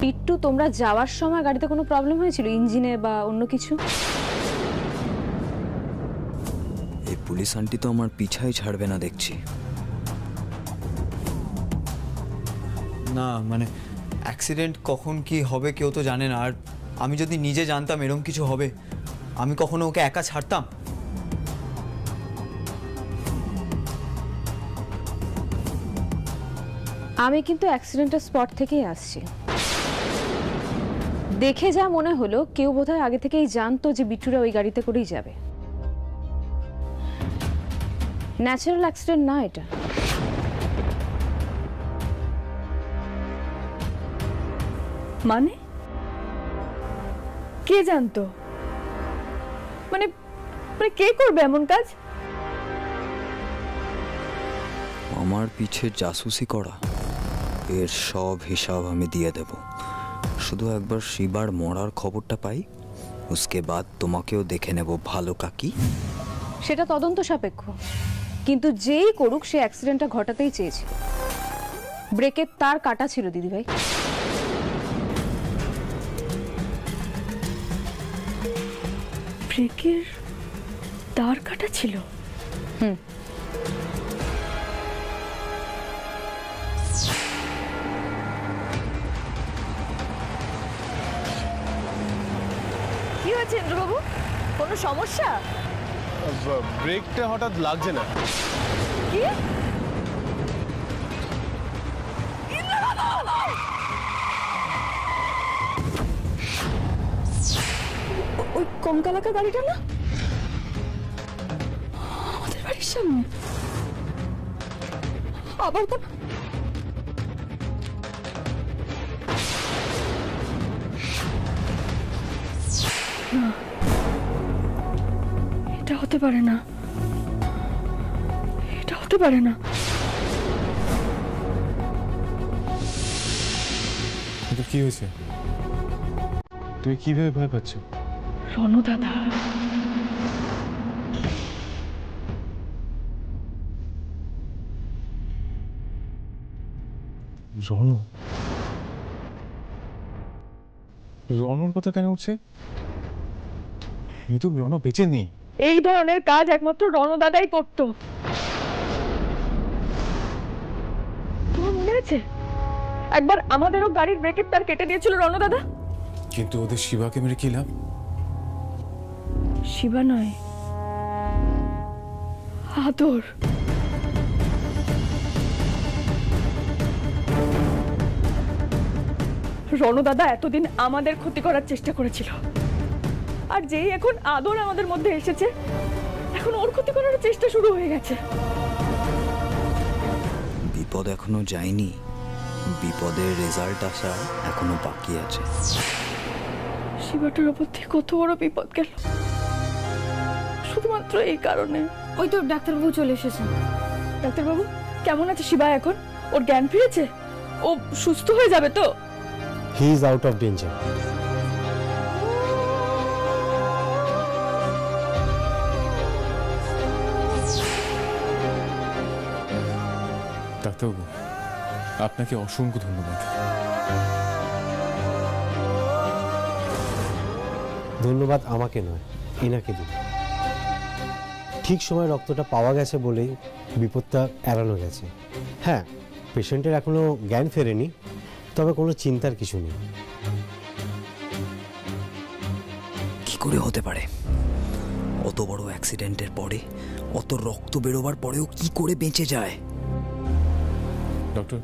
বিট্টু, তোমরা যাওয়ার সময় গাড়িতে কোনো প্রবলেম হয়েছিল, ইঞ্জিনে বা অন্য কিছু? এই পুলিশ আন্টি তো আমার পিছাই ছাড়বে না দেখছি। না মানে অ্যাক্সিডেন্ট কখন কি হবে কেউ তো জানে না। আর আমি যদি নিজে জানতাম এরকম কিছু হবে, আমি কখনো ওকে একা ছাড়তাম? আমি কিন্তু অ্যাক্সিডেন্টের স্পট থেকেই আসছি। দেখে যা মনে হলো কেউ বোধহয় আগে থেকেই জানতো যে বিট্টুরা ওই গাড়িতে করেই যাবে। ন্যাচারাল অ্যাক্সিডেন্ট না এটা। মানে কে জানতো? মানে কে করবে এমন কাজ? আমার পিছে জাসুসি করা, এর সব হিসাব আমি দিয়ে দেব। শুধু একবার শিবার মরার খবরটা পাই, উসকে বাদ তোমাকেও দেখে নেব ভালো কাকি। সেটা তদন্ত সাপেক্ষ, কিন্তু যেই করুক সে অ্যাক্সিডেন্টটা ঘটাতেই চেয়েছিল। ব্রেকের তার কাটা ছিল দিদিভাই। ব্রেকের তার কাটা ছিল? কি হয়েছে ইন্দ্রবাবু, কোনো সমস্যা? ব্রেকটা হঠাৎ লাগছে না। কি? ওই কঙ্কালাকা গাড়িটা না আমাদের বাড়ির সামনে? আবার কোন এটা হতে পারে না, এটা হতে পারে না। কি হয়েছে? তুমি কিভাবে ভয় পাচ্ছ? রনু দাদা, রনু? রনুর কথা কেন উঠছে? কিন্তু রনু বেঁচে নেই। এই ধরনের কাজ একমাত্র রনু দাদাই করতো। তোমার মনে আছে একবার আমাদেরও গাড়ির ব্রেকের তার কেটে দিয়েছিল রনু দাদা? কিন্তু ওদের শিবাকে মেরে কি লাভ? শিবা নয়, আদর। রনু দাদা এতদিন আমাদের ক্ষতি করার চেষ্টা করেছিল, আর যেই এখন আদর আমাদের মধ্যে এসেছে, এখন ওর ক্ষতি করার চেষ্টা শুরু হয়ে গেছে। বিপদ এখনো যায়নি, বিপদের রেজাল্ট আসা এখনো বাকি আছে। শিবাটার উপর থেকে কত বড় বিপদ গেল শুধুমাত্র এই কারণে। ওই তো ডাক্তারবাবু চলে এসেছেন। ডাক্তারবাবু, কেমন আছে শিবা এখন? ওর জ্ঞান ফিরেছে? ও সুস্থ হয়ে যাবে তো? He is out of danger. ডাক্তারবাবু, আপনাকে অসংখ্য ধন্যবাদ। ধন্যবাদ আমাকে নয়, এনাকে দিন। ঠিক সময় রক্তটা পাওয়া গেছে বলেই বিপদটা এড়ানো গেছে। হ্যাঁ, পেশেন্টের এখনো জ্ঞান ফেরেনি, তবে কোনো চিন্তার কিছু নেই। কি করে হতে পারে? অত বড় অ্যাক্সিডেন্টের পরে, অত রক্ত বেরোবার পরেও কি করে বেঁচে যায়? ডক্টর,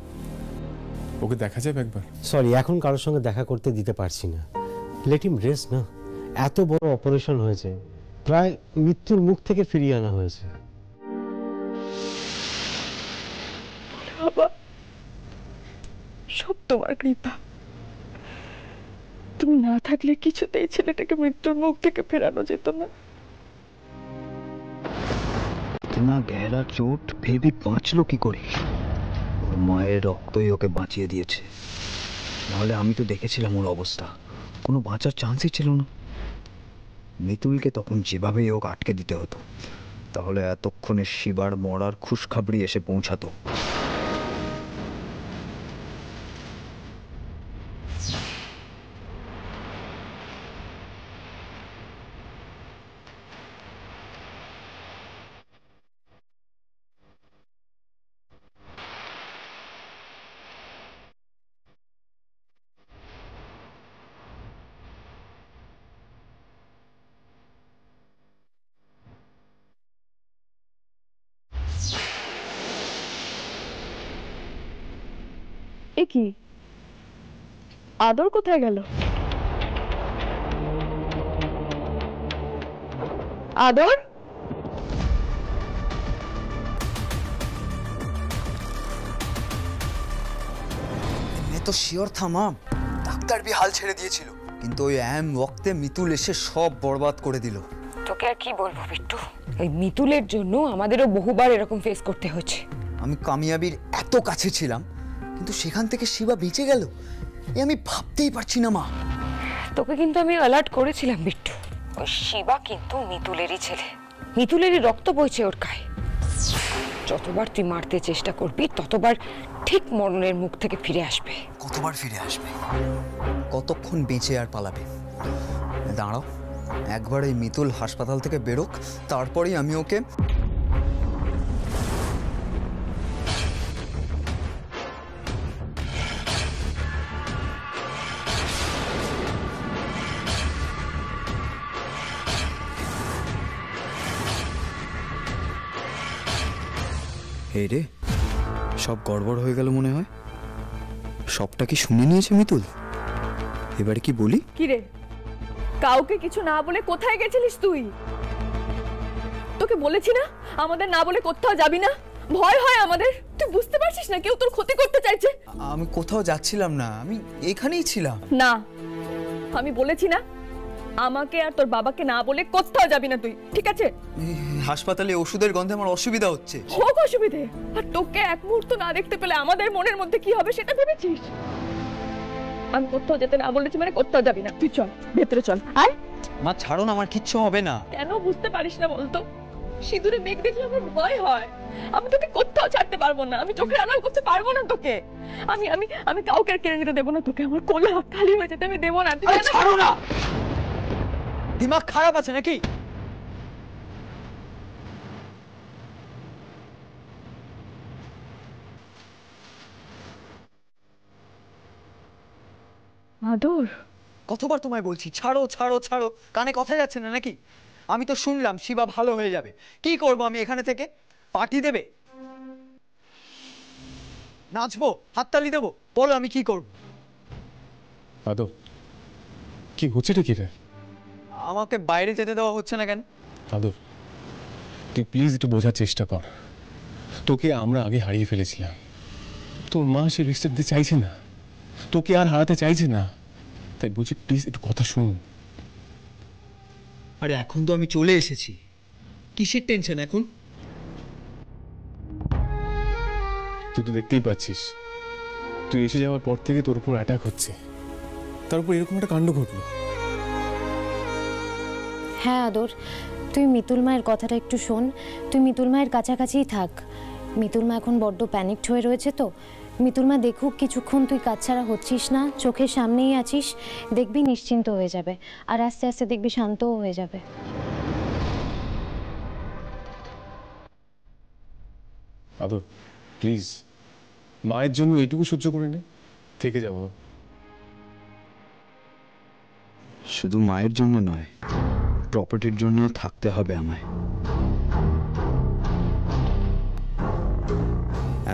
ওকে দেখা যাবে একবার? সরি, এখন কারোর সঙ্গে দেখা করতে দিতে পারছি না। লেট হিম রেস্ট না। এত বড় অপারেশন হয়েছে, প্রায় মৃত্যুর মুখ থেকে ফিরিয়ে আনা হয়েছে। বাবা, সব তোমার কৃপা। তুমি না থাকলে কিছুতেই ছেলেটাকে মৃত্যুর মুখ থেকে ফেরানো যেত না। ইতনা গহরা চোট ফির ভি বাঁচলো কি করে? ওর মায়ের রক্তই ওকে বাঁচিয়ে দিয়েছে, নাহলে আমি তো দেখেছিলাম ওর অবস্থা, কোনো বাঁচার চান্সই ছিল না। মিতুলকে তখন যেভাবেই ওকে আটকে দিতে হতো, তাহলে এতক্ষণে শিবার মরার খুশখাবরি এসে পৌঁছাতো। এ কি, আদর কোথায় গেল? আদর, मैं तो श्योर था मां, ডাক্তার भी হাল ছেড়ে দিয়েছিল, কিন্তু ওই ওয়াক্তে মিতুল এসে সব বরবাদ করে দিল। তোকে আর কি বলবো বিট্টু, এই মিতুলের জন্য আমাদেরও বহুবার এরকম ফেস করতে হয়েছে। আমি কামিয়াবির এত কাছে ছিলাম, কিন্তু সেখান থেকে শিবা বেঁচে গেল, এ আমি ভাবতেই পারছি না মা। তোকে কিন্তু আমি অ্যালার্ট করেছিলাম বিট্টু, ওই শিবা কিন্তু মিতুলেরই ছেলে, মিতুলেরই রক্ত বইছে ওর গায়ে। যতবার তুই মারতে চেষ্টা করবি ততবার ঠিক মরণের মুখ থেকে ফিরে আসবে। কতবার ফিরে আসবে, কতক্ষণ বেঁচে আর পালাবে? দাঁড়াও, একবার এই মিতুল হাসপাতাল থেকে বেরোক, তারপরেই আমি ওকে। এই রে, সব গড়বড় হয়ে গেল মনে হয়। সবটা কি শুনে নিয়েছে মিতুল? এবারে কি বলি? কি রে, কাউকে কিছু না বলে কোথায় গেছিলিস তুই? তোকে বলেছি না আমাদের না বলে কোথাও যাবি না, ভয় হয় আমাদের। তুই বুঝতে পারছিস না কেউ তোর ক্ষতি করতে চাইছে? আমি কোথাও যাচ্ছিলাম না, আমি এখানেই ছিলাম। না, আমি বলেছি না আমাকে আর তোর বাবাকে না বলে কোথাও যাবি না তুই, ঠিক আছে? হাসপাতালে ওষুধের গন্ধে আমার অসুবিধা হচ্ছে। হোক অসুবিধে, আর তোকে এক মুহূর্ত না দেখতে পেলে আমাদের মনের মধ্যে কি হবে সেটা ভেবেছিস? আমি কোথাও যেতে না বলেছি মানে কোথাও যাবি না, তুই চল ভেতরে চল। আর মা ছাড়ো না, আমার কিচ্ছু হবে না। কেন বুঝতে পারিস না বলতো? সিঁদুরে মেঘ দেখলে আমার ভয় হয়, আমি তোকে কোথাও ছাড়তে পারবো না, আমি চোখের আড়াল করতে পারবো না তোকে। আমি আমি আমি কাউকে আর কেড়ে নিতে দেবো না তোকে, আমার কোলে হাত খালি হয়ে যেতে আমি দেবো না। ছাড়ো না, দিমাগ খারাপ আছে নাকি? আদর, কতবার তোমায় বলছি ছাড়ো ছাড়ো ছাড়ো, কানে কথা যাচ্ছে না নাকি? আমি তো শুনলাম শিবা ভালো হয়ে যাবে, কি করব আমি এখানে থেকে? পার্টি দেবে, নাচবো, হাততালি দেবো, বলো আমি কি করব? আদর, কি হচ্ছেটা কি রে? আমাকে বাইরে যেতে দেওয়া হচ্ছে না কেন? আদর, তুই প্লিজ একটু বোঝার চেষ্টা কর। তোকে আমরা আগে হারিয়ে ফেলেছিলাম, তোর মা সে রিস্ক দিতে চাইছে না, তোকে আর হারাতে চাইছে না, তাই বলছি প্লিজ একটু কথা শুন। আরে এখন তো আমি চলে এসেছি, কিসের টেনশন এখন? তুই তো দেখতেই পাচ্ছিস, তুই এসে যাওয়ার পর থেকে তোর উপর অ্যাটাক হচ্ছে, তার উপর এরকম একটা কাণ্ড ঘটলো। হ্যাঁ আদর, তুই মিতুল মায়ের কথাটা একটু শোন, তুই মিতুল মায়ের কাছাকাছিই থাক। মিতুল মা এখন বড্ড প্যানিকড হয়ে রয়েছে, তো মিতুল মা দেখুক কিছুক্ষণ তুই কাজ ছাড়া হচ্ছিস না, চোখের সামনেই আছিস, দেখবি নিশ্চিন্ত হয়ে যাবে, আর আস্তে আস্তে দেখবি শান্তও হয়ে যাবে। আদর প্লিজ, মায়ের জন্য এইটুকু সহ্য করে নে, থেকে যাবো। শুধু মায়ের জন্য নয়, প্রপার্টির জন্য থাকতে হবে আমায়।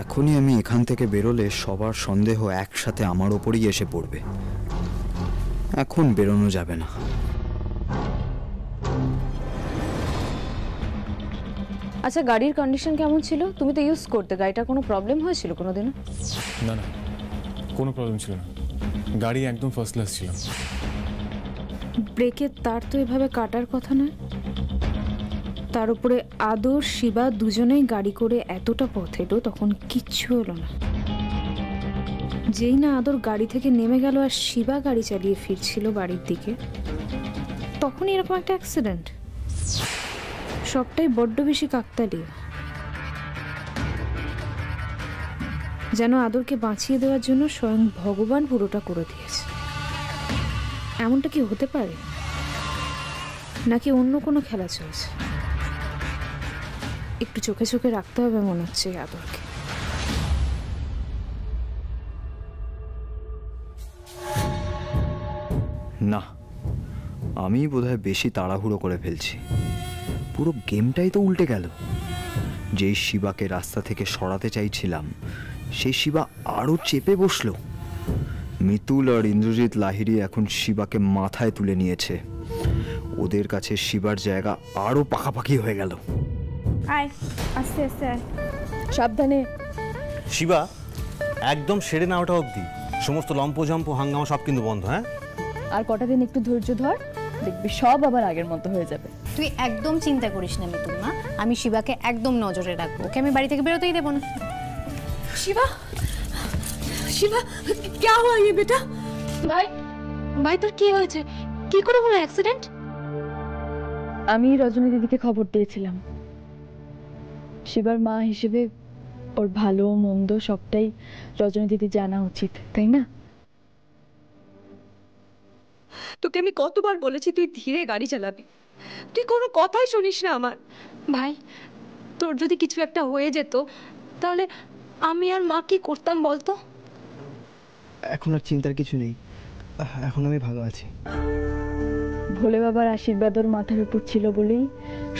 এখনই আমি এখান থেকে বেরোলে সবার সন্দেহ একসাথে আমার ওপরই এসে পড়বে, এখন বেরোনো যাবে না। আচ্ছা, গাড়ির কন্ডিশন কেমন ছিল? তুমি তো ইউজ করতে, গাড়িটার কোনো প্রবলেম হয়েছিল কোনোদিনও? না না, কোনো প্রবলেম ছিল না, গাড়ি একদম ফার্স্ট ক্লাস ছিল। ব্রেকের তার তো এভাবে কাটার কথা নয়, তার উপরে আদর শিবা দুজনেই গাড়ি করে এতটা পথ এলো, তখন কিচ্ছু হলো না। যেই না আদর গাড়ি থেকে নেমে গেল আর শিবা গাড়ি চালিয়ে ফিরছিল বাড়ির দিকে, তখনই এরকম একটা অ্যাক্সিডেন্ট। সবটাই বড্ড বেশি কাকতালীয়, যেন আদরকে বাঁচিয়ে দেওয়ার জন্য স্বয়ং ভগবান পুরোটা করে দিয়েছে। এমনটা কি হতে পারে, নাকি অন্য কোনো খেলা চলছে? একটু চোখে চোখে রাখতে হবে মনে হচ্ছে আদরকে। না, আমি বোধহয় বেশি তাড়াহুড়ো করে ফেলছি, পুরো গেমটাই তো উল্টে গেল। যেই শিবাকে রাস্তা থেকে সরাতে চাইছিলাম, সেই শিবা আরো চেপে বসলো। মিতুল আর ইন্দ্রজিৎ লাহিড়ী এখন শিবাকে মাথায় তুলে নিয়েছে। ওদের কাছে শিবার জায়গা আরো পাকাপাকি হয়ে গেল। আয় আস্তে আস্তে আয়, সাবধানে। শিবা, একদম সেরে না ওঠা অবধি সমস্ত লম্পঝম্প হাঙ্গামা সব কিন্তু বন্ধ। হ্যাঁ, আর কটা দিন একটু ধৈর্য ধর, দেখবি সব আবার আগের মতো হয়ে যাবে। তুই একদম চিন্তা করিস না মিতুল মা, আমি শিবাকে একদম নজরে রাখবো, ওকে আমি বাড়ি থেকে বেরোতেই দেবো না। शिवा, शिवा, क्या हुआ ये बेटा? ভাই ভাই তোর কি হয়েছে? কি করে হলো অ্যাক্সিডেন্ট? আমি রজনী দিদিকে খবর দিয়েছিলাম। শিবার মা হিসেবে ওর ভালো মন্দ সবটাই রজনী দিদি জানা উচিত, তাই না? তোকে আমি কতবার বলেছি তুই ধীরে গাড়ি চালাবি, তুই কোনো কথাই শুনিস না আমার। ভাই তোর যদি কিছু একটা হয়ে যেত তাহলে আমি আর মা কি করতাম বলতো? এখন আর চিন্তার কিছু নেই, এখন আমি ভালো আছি। ভোলে বাবার আশীর্বাদ ওর মাথার উপর ছিল বলেই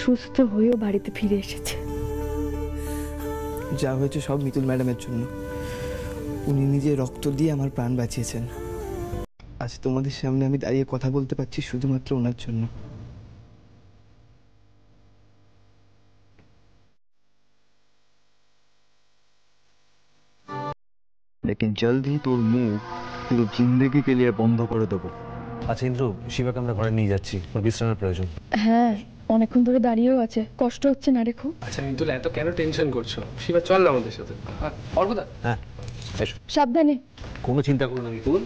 সুস্থ হয়েও বাড়িতে ফিরে এসেছে। যা হয়েছে সব মিতুল ম্যাডামের জন্য। উনি নিজে রক্ত দিয়ে আমার প্রাণ বাঁচিয়েছেন। আজ তোমাদের সামনে আমি দাঁড়িয়ে কথা বলতে পারছি শুধুমাত্র ওনার জন্য। लेकिन जल्द ही তোর মুখ পুরো জিন্দেগি के लिए বন্ধ করে দেবো। আচ্ছা ইন্দ্র, শিবাকে আমরা ঘরে নিয়ে যাচ্ছি, ওর বিশ্রামের প্রয়োজন। হ্যাঁ, অনেকক্ষণ ধরে দাঁড়িয়েও আছে, কষ্ট হচ্ছে না রে খুব? আচ্ছা মিতুল, এত কেন টেনশন করছো? শিবা চল না আমাদের সাথে। অর্ঘদা, হ্যাঁ এসো। সাবধানে। কোনো চিন্তা করো না মিতুল।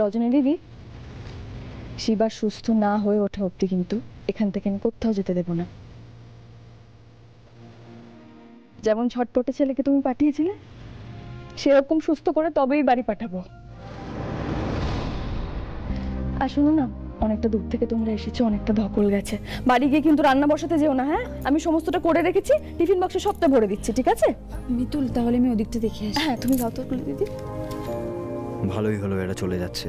রজনী দিদি, শিবা সুস্থ না হয়ে ওঠা অব্দি কিন্তু এখান থেকে আমি কোথাও যেতে দেব না। যেমন ছটপটে ছেলেকে তুমি পাঠিয়েছিলে সেরকম সুস্থ করে তবেই বাড়ি পাঠাবো। আর শোনো না, অনেকটা দূর থেকে তোমরা এসেছো, অনেকটা ধকল গেছে, বাড়ি গিয়ে কিন্তু রান্না বসাতে যেও না। হ্যাঁ, আমি সমস্তটা করে রেখেছি, টিফিন বক্সে সবটা ভরে দিচ্ছি, ঠিক আছে? মিতুল, তাহলে আমি ওদিকটা দেখে আসি। হ্যাঁ, তুমি যাও তো দিদি। ভালোই হলো এরা চলে যাচ্ছে,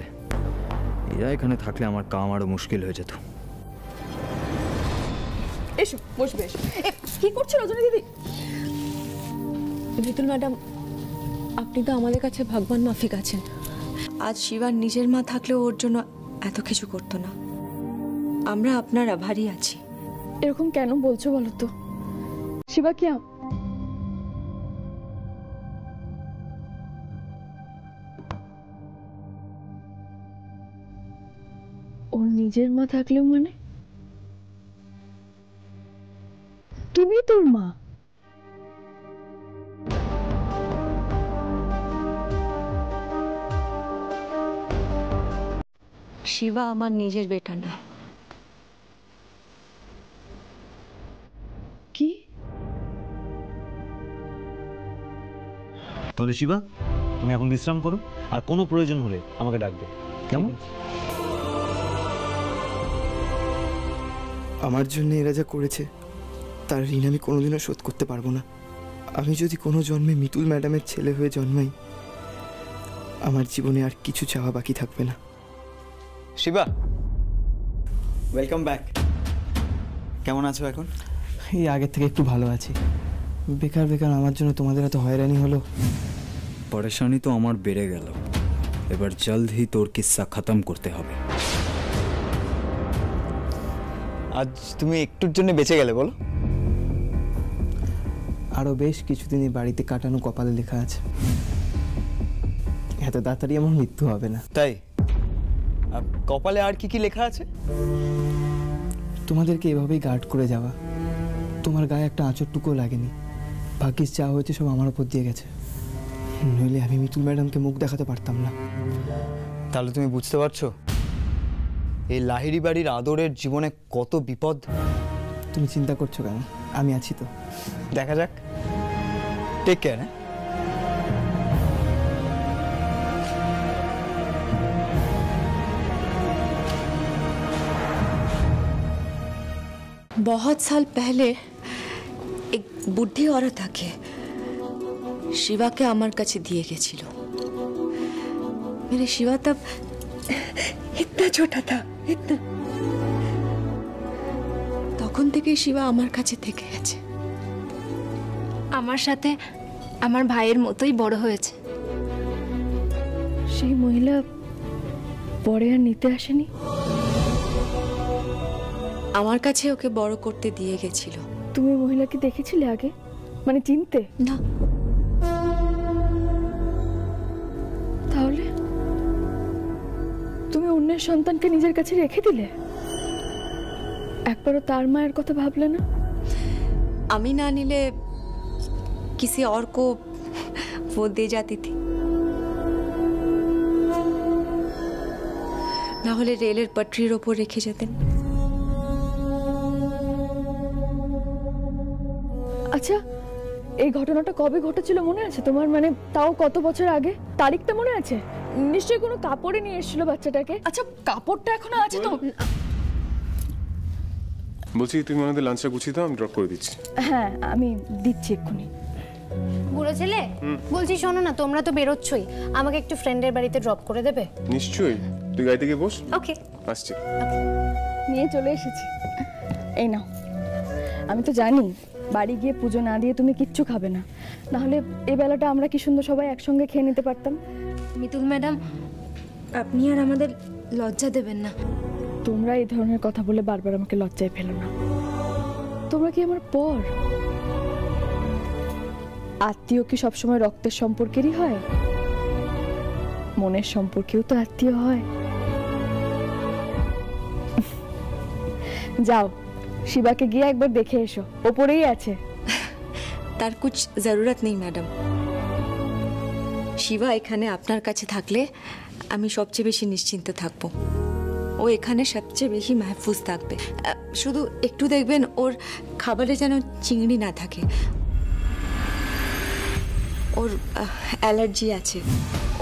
এরা এখানে থাকলে আমার কাম আরো মুশকিল হয়ে যেত। এসো, বসবে, এসো। কি করছো রজনী দিদি? মিতুল ম্যাডাম, আপনি তো আমাদের কাছে ভগবান মাফিক আছেন। আজ শিবার নিজের মা থাকলেও ওর জন্য এত কিছু করতো না। আমরা আপনার আভারী আছি। এরকম কেন বলছো বলো তো? শিবা কি ওর নিজের মা থাকলেও মানে তুমি তোর মা? শিবা আমার নিজের বেটা না। কি? তাহলে শিবা, তুমি এখন বিশ্রাম করো, আর কোনো প্রয়োজন হলে আমাকে ডাকবে, কেমন? আমার জন্য এরা যা করেছে তার ঋণ আমি কোনোদিনও শোধ করতে পারবো না। আমি যদি কোনো জন্মে মিতুল ম্যাডামের ছেলে হয়ে জন্মাই, আমার জীবনে আর কিছু চাওয়া বাকি থাকবে না। Shiba, welcome back. কেমন আছো এখন? এই আগের থেকে একটু ভালো আছি। বেকার বেকার আমার জন্য তোমাদের এত হয়রানি হলো। পরেশানি তো আমার বেড়ে গেল, এবার জলদ হি তোর কিস্সা খতম করতে হবে। আজ তুমি একটুর জন্য বেঁচে গেলে বলো? আরও বেশ কিছুদিন এই বাড়িতে কাটানো কপালে লেখা আছে। এত তাড়াতাড়ি আমার মৃত্যু হবে না। তাই? কপালে আর কি কি লেখা আছে? তোমাদেরকে এভাবেই গার্ড করে যাওয়া। তোমার গায়ে একটা আঁচড়টুকুও লাগেনি। ভাগ্যিস যা হয়েছে সব আমার উপর দিয়ে গেছে, নইলে আমি মিতুল ম্যাডামকে মুখ দেখাতে পারতাম না। তাহলে তুমি বুঝতে পারছো এই লাহিড়ী বাড়ির আদরের জীবনে কত বিপদ? তুমি চিন্তা করছো কেন? আমি আছি তো। দেখা যাক। Take care. बहुत साल पहले एक बुढ़ी औरत आके शिवा के আমার কাছে দিয়ে গেছিল। मेरे शिवा तब इतना छोटा था, इतना। তখন থেকে শিবা আমার কাছে থেকে গেছে। আমার সাথে আমার ভাইয়ের মতোই বড় হয়েছে। সেই মহিলা পরে আর নিতে আসেনি? আমার কাছে ওকে বড় করতে দিয়ে গেছিল। তুমি মহিলাকে দেখেছিলে আগে, মানে চিনতে? না। তাহলে তুমি অন্যের সন্তানকে নিজের কাছে রেখে দিলে? একবারও তার মায়ের কথা ভাবলে না? আমি না নিলে किसी और को वो दे जाती थी। না হলে রেলের পটরির ওপর রেখে যেতেন। আচ্ছা, এই ঘটনাটা কবে ঘটেছিল মনে আছে তোমার? মানে তাও কত বছর আগে? তারিখটা মনে আছে? নিশ্চয়ই কোনো কাপড়ে নিয়ে এসেছিল বাচ্চাটাকে। আচ্ছা, কাপড়টা এখনো আছে তো? বলছি তুমি আমাদের লাঞ্চটা গুছিয়ে দাও, আমি ড্রপ করে দিচ্ছি। হ্যাঁ, আমি দিচ্ছি এক্ষুনি। বুড়ো ছেলে, বলছি শোনো না, তোমরা তো বেরোচ্ছই, আমাকে একটু ফ্রেন্ডের বাড়িতে ড্রপ করে দেবে? নিশ্চয়ই, তুই গাড়ি থেকে বস। ওকে, আসছি। নিয়ে চলে এসেছি, এই নাও। আমি তো জানি বাড়ি গিয়ে পুজো না দিয়ে তুমি কিচ্ছু খাবে না, নাহলে এই বেলাটা আমরা কি সুন্দর সবাই একসঙ্গে খেয়ে নিতে পারতাম। মিতুল ম্যাডাম, আপনি আর আমাদের লজ্জা দেবেন না। তোমরা এই ধরনের কথা বলে বারবার আমাকে লজ্জায় ফেলো না। তোমরা কি আমার পর? আত্মীয় কি সবসময় রক্তের সম্পর্কেরই হয়? মনের সম্পর্কেও তো আত্মীয় হয়। যাও, শিবাকে গিয়ে একবার দেখে এসো, ওপরেই আছে। তার কুছ জরুরত নেই ম্যাডাম। শিবা এখানে আপনার কাছে থাকলে আমি সবচেয়ে বেশি নিশ্চিন্ত থাকব। ও এখানে সবচেয়ে বেশি মাহফুজ থাকবে। শুধু একটু দেখবেন ওর খাবারে যেন চিংড়ি না থাকে। ওর অ্যালার্জি আছে,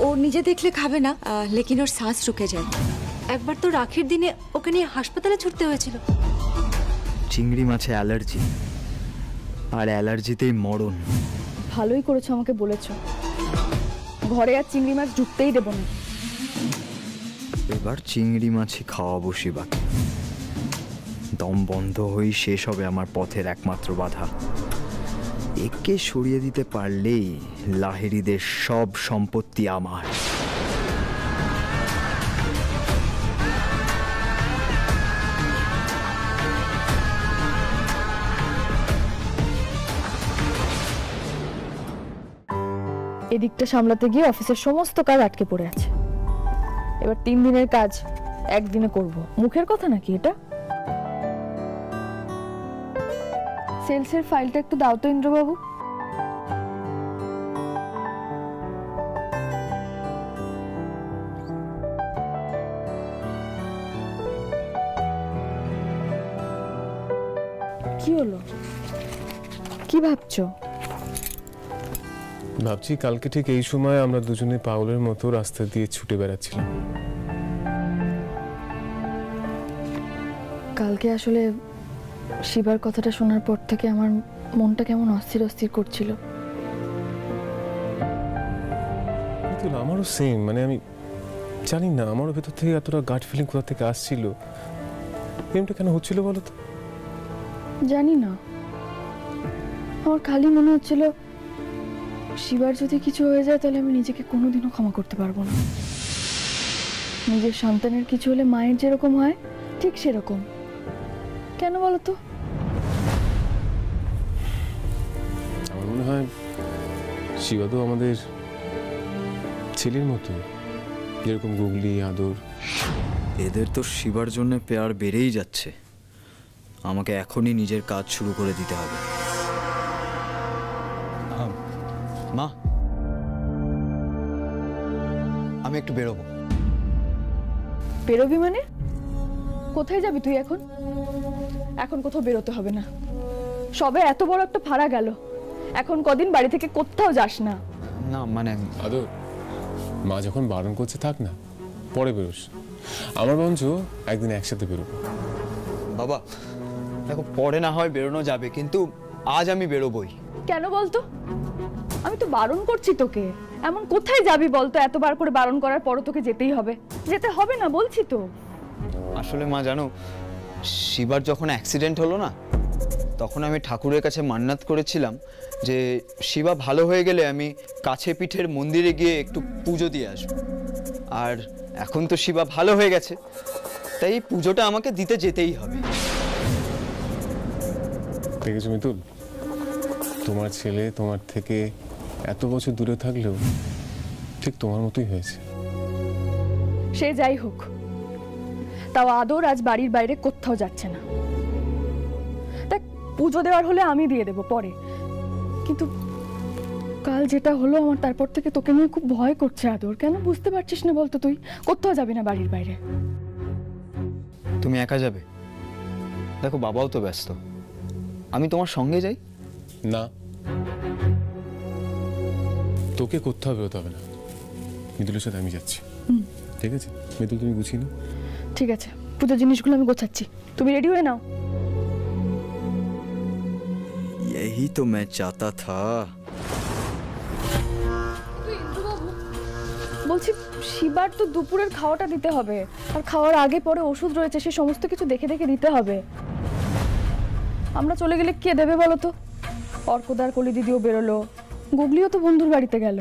ও নিজে দেখলে খাবে না, লেকিন ওর শ্বাস রুকে যায়। একবার তো রাখির দিনে ওকে নিয়ে হাসপাতালে ছুটতে হয়েছিল। চিংড়ি মাছে অ্যালার্জি, আর অ্যালার্জিতেই মরণ। ভালোই করেছো আমাকে বলেছো, ঘরে আর চিংড়ি মাছ ঢুকতেই দেবো না। এবার চিংড়ি মাছই খাওয়াবো শিবাকে। দম বন্ধ হয়ে শেষ হবে আমার পথের একমাত্র বাধা। একে সরিয়ে দিতে পারলেই লাহিড়ীদের সব সম্পত্তি আমার। এদিকটা সামলাতে গিয়ে অফিসের সমস্ত কাজ আটকে পড়ে আছে। এবার 3 দিনের কাজ একদিনে করব। মুখের কথা নাকি এটা? সেলসের ফাইলটা একটু দাও তো ইন্দ্রবাবু। কি হলো? কি ভাবছো? ভাবছি কালকে ঠিক এই সময় আমরা দুজনে পাগলের মতো রাস্তা দিয়ে ছুটে বেড়াচ্ছিলাম। কালকে আসলে শিবার কথাটা শোনার পর থেকে আমার মনটা কেমন অস্থির অস্থির করছিল। আমারও সেম, মানে আমি জানি না আমার ভেতর থেকে এতটা গাট ফিলিং কোথা থেকে আসছিল। এমনটা কেন হচ্ছিল বলো তো? জানি না, আমার খালি মনে হচ্ছিল শিবার যদি কিছু হয়ে যায় তাহলে আমি নিজেকে কোনোদিনও ক্ষমা করতে পারবো না। নিজের সন্তানের কিছু হলে মায়ের যেরকম হয় ঠিক সেরকম। কেন বলো তো? আমার মনে হয় শিবা তো আমাদের ছেলের মতো, যেরকম গুগলি, আদর। এদের তো শিবার জন্য পেয়ার বেড়েই যাচ্ছে। আমাকে এখনই নিজের কাজ শুরু করে দিতে হবে। মা, আমি একটু বেরোবো। বেরোবি মানে? কোথায় যাবি তুই এখন? এখন কোথাও বেরোতে হবে না, সবে এত বড় একটা ফাড়া গেল, এখন কদিন বাড়ি থেকে কোথাও যাস না। না মানে আদর, মা যখন বারণ করছে থাক না, পরে বেরোস। আমার বঞ্চ একদিন একসাথে বেরোবো। বাবা দেখো, পরে না হয় বেরোনো যাবে, কিন্তু আজ আমি বেরোবই। কেন বলতো? আমি তো বারণ করছি তোকে। এমন কোথায় যাবি বলতো? এতবার করে বারণ করার পরও তোকে যেতেই হবে? যেতে হবে না বলছি তো। আসলে মা জানো, শিবার যখন অ্যাক্সিডেন্ট হলো না, তখন আমি ঠাকুরের কাছে মান্নাত করেছিলাম যে শিবা ভালো হয়ে গেলে আমি কাছে পিঠের মন্দিরে গিয়ে একটু পুজো দিয়ে আসবো। আর এখন তো শিবা ভালো হয়ে গেছে, তাই এই পুজোটা আমাকে দিতে যেতেই হবে। দেখেছো মিতুল, তোমার ছেলে তোমার থেকে এত বছর দূরে থাকলেও ঠিক তোমার মতোই হয়েছে। সে যাই হোক, তাও আদর আজ বাড়ির বাইরে কোথাও যাচ্ছে না। দেখ, পুজো দেওয়ার হলে আমি দিয়ে দেবো পরে, কিন্তু কাল যেটা হলো আমার, তারপর থেকে তোকে নিয়ে খুব ভয় করছে আদর। কেন বুঝতে পারছিস না বলতো? তুই কোথাও যাবি না বাড়ির বাইরে। তুমি একা যাবে? দেখো বাবাও তো ব্যস্ত, আমি তোমার সঙ্গে যাই। না, তোকে কোথাও বেরোতে হবে না, মিতুলের সাথে আমি যাচ্ছি। ঠিক আছে মিতুল, তুমি গুছিয়ে নাও। ঠিক আছে, পুজোর জিনিসগুলো আমি গোছাচ্ছি, তুমি রেডি হয়ে নাও। यही तो मैं चाहता था। বলছি, শিবার তো দুপুরের খাওয়াটা দিতে হবে, আর খাওয়ার আগে পরে ওষুধ রয়েছে, সে সমস্ত কিছু দেখে দেখে দিতে হবে। আমরা চলে গেলে কে দেবে বলো তো? অর্কদার কলি দিদিও বেরোলো, গুগলিও তো বন্ধুর বাড়িতে গেল।